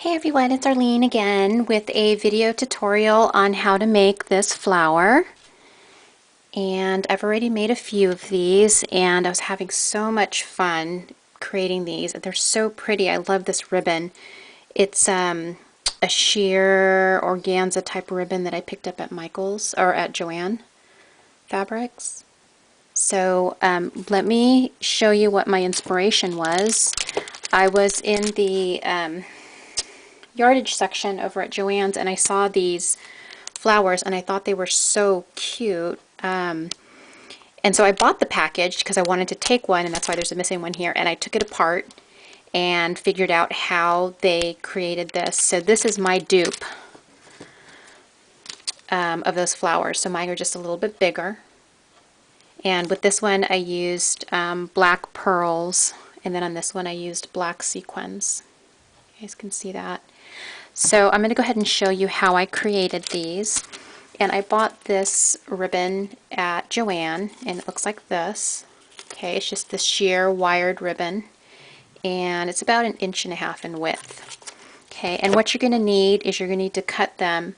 Hey everyone, it's Arlene again with a video tutorial on how to make this flower. And I've already made a few of these and I was having so much fun creating these. They're so pretty. I love this ribbon. It's a sheer organza type ribbon that I picked up at Michael's or at Joann Fabrics. So let me show you what my inspiration was. I was in the yardage section over at Joann's and I saw these flowers and I thought they were so cute. And so I bought the package because I wanted to take one, and that's why there's a missing one here. And I took it apart and figured out how they created this. So this is my dupe of those flowers. So mine are just a little bit bigger. And with this one I used black pearls, and then on this one I used black sequins. You guys can see that. So I'm going to go ahead and show you how I created these. And I bought this ribbon at Joann, and it looks like this. Okay, it's just this sheer wired ribbon, and it's about 1.5 inches in width. Okay, and what you're going to need is you're going to need to cut them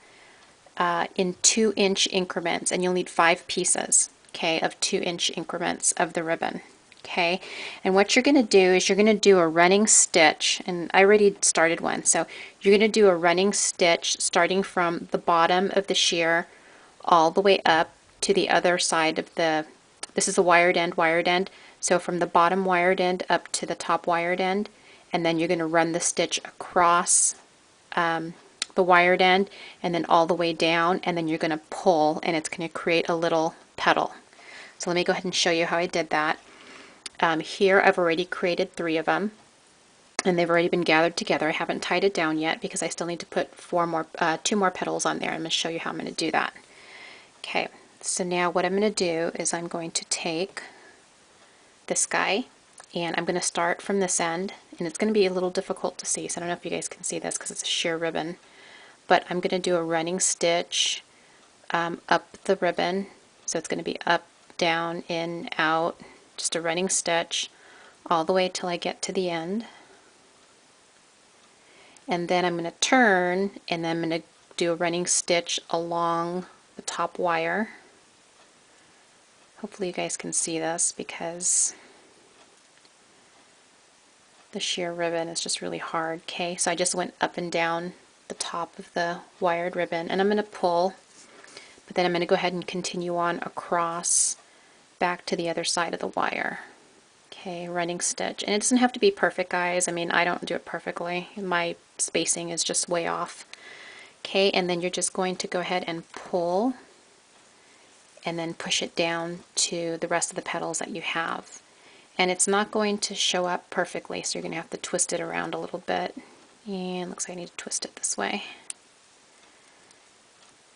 in 2-inch increments, and you'll need 5 pieces, okay, of 2-inch increments of the ribbon. Okay, and what you're going to do is you're going to do a running stitch, and I already started one, so you're going to do a running stitch starting from the bottom of the sheer all the way up to the other side of the, this is a wired end, so from the bottom wired end up to the top wired end, and then you're going to run the stitch across the wired end and then all the way down, and then you're going to pull, and it's going to create a little petal. So let me go ahead and show you how I did that. Here I've already created 3 of them, and they've already been gathered together. I haven't tied it down yet because I still need to put 2 more petals on there. I'm going to show you how I'm going to do that. Okay, so now what I'm going to do is I'm going to take this guy, and I'm going to start from this end, and it's going to be a little difficult to see, so I don't know if you guys can see this because it's a sheer ribbon, but I'm going to do a running stitch up the ribbon, so it's going to be up, down, in, out, just a running stitch all the way till I get to the end. And then I'm going to turn, and then I'm going to do a running stitch along the top wire. Hopefully you guys can see this because the sheer ribbon is just really hard. Okay, so I just went up and down the top of the wired ribbon, and I'm going to pull, but then I'm going to go ahead and continue on across back to the other side of the wire. Okay, running stitch. And it doesn't have to be perfect, guys. I mean, I don't do it perfectly. My spacing is just way off. Okay, and then you're just going to go ahead and pull and then push it down to the rest of the petals that you have. And it's not going to show up perfectly, so you're going to have to twist it around a little bit. And looks like I need to twist it this way.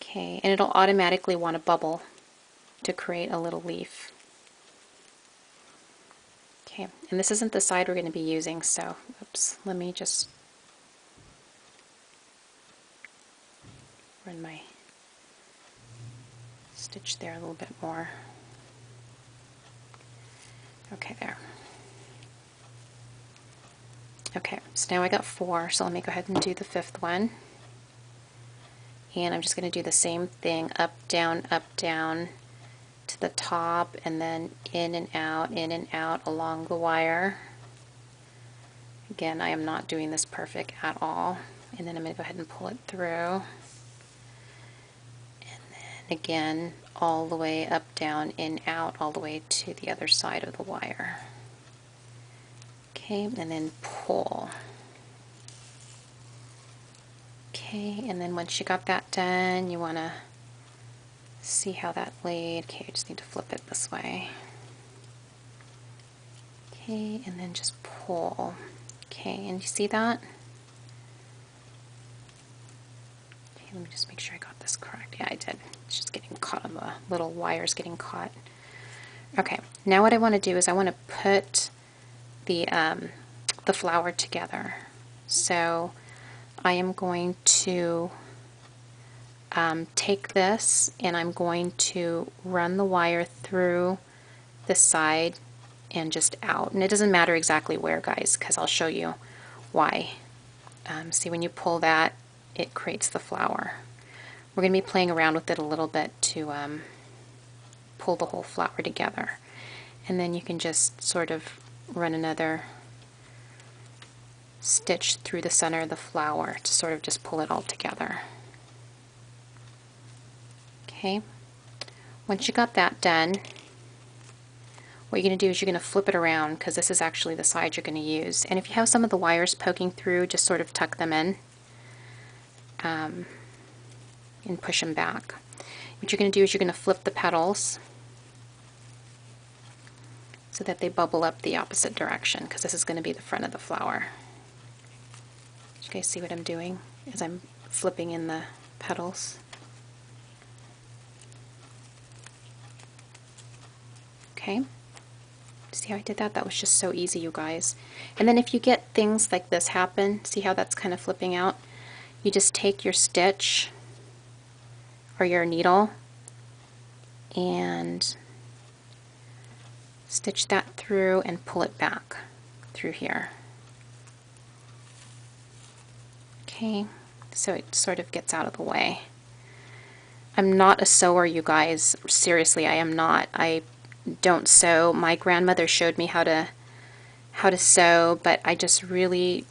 Okay, and it'll automatically want to bubble to create a little leaf. Okay, and this isn't the side we're going to be using, so oops, let me just run my stitch there a little bit more. Okay, there. Okay, so now I got 4, so let me go ahead and do the 5th one. And I'm just going to do the same thing, up, down, to the top, and then in and out along the wire. Again, I am not doing this perfect at all. And then I'm going to go ahead and pull it through. And then again, all the way up, down, in, out, all the way to the other side of the wire. Okay, and then pull. Okay, and then once you got that done, you want to see how that laid. Okay, I just need to flip it this way. Okay, and then just pull. Okay, and you see that? Okay, let me just make sure I got this correct. Yeah, I did. It's just getting caught on the little wires getting caught. Okay, now what I want to do is I want to put the flower together. So I am going to take this and I'm going to run the wire through the side and just out. And it doesn't matter exactly where, guys, because I'll show you why. See, when you pull that, it creates the flower. We're going to be playing around with it a little bit to pull the whole flower together. And then you can just sort of run another stitch through the center of the flower to sort of just pull it all together. Okay, once you got that done, what you're going to do is you're going to flip it around, because this is actually the side you're going to use. And if you have some of the wires poking through, just sort of tuck them in and push them back. What you're going to do is you're going to flip the petals so that they bubble up the opposite direction, because this is going to be the front of the flower. You guys see what I'm doing as I'm flipping in the petals? Okay. See how I did that? That was just so easy, you guys. And then if you get things like this happen, see how that's kind of flipping out? You just take your stitch or your needle and stitch that through and pull it back through here. Okay, so it sort of gets out of the way. I'm not a sewer, you guys. Seriously, I am not. I don't sew. My grandmother showed me how to sew, but I just really,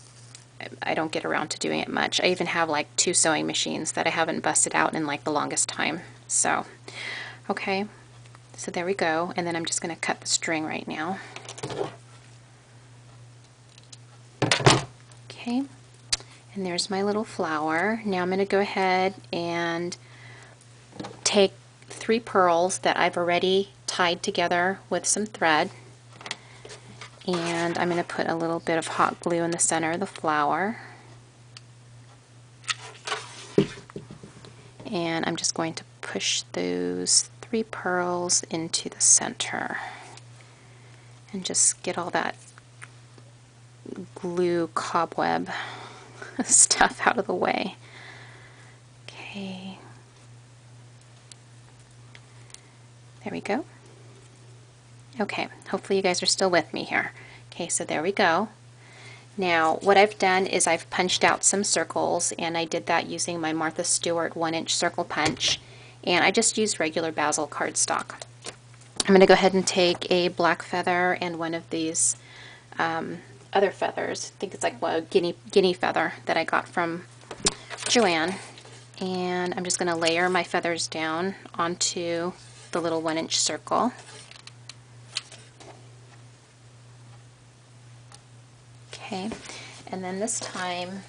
I don't get around to doing it much. I even have like 2 sewing machines that I haven't busted out in like the longest time. So, okay, so there we go. And then I'm just going to cut the string right now. Okay, and there's my little flower. Now I'm going to go ahead and take 3 pearls that I've already tied together with some thread, and I'm going to put a little bit of hot glue in the center of the flower, and I'm just going to push those 3 pearls into the center and just get all that glue cobweb stuff out of the way. Okay, there we go. Okay, hopefully you guys are still with me here. Okay, so there we go. Now what I've done is I've punched out some circles, and I did that using my Martha Stewart 1-inch circle punch, and I just used regular basil cardstock. I'm going to go ahead and take a black feather and one of these other feathers. I think it's like a guinea feather that I got from Joann, and I'm just going to layer my feathers down onto the little 1-inch circle. Okay, and then this time,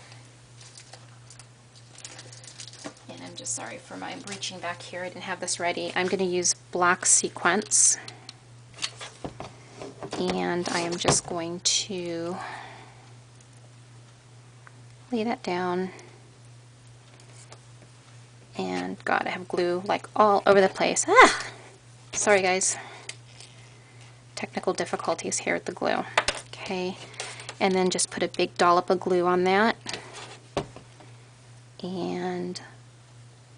and I'm just sorry for my reaching back here, I didn't have this ready. I'm going to use black sequins, and I am just going to lay that down. And God, I have glue like all over the place. Ah! Sorry guys. Technical difficulties here with the glue. Okay. And then just put a big dollop of glue on that and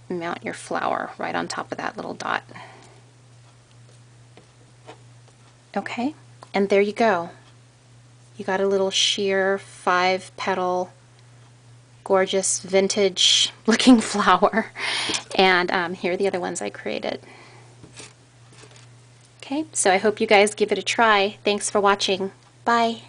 mount your flower right on top of that little dot. Okay, and there you go. You got a little sheer 5-petal, gorgeous vintage looking flower. And here are the other ones I created. Okay, so I hope you guys give it a try. Thanks for watching. Bye.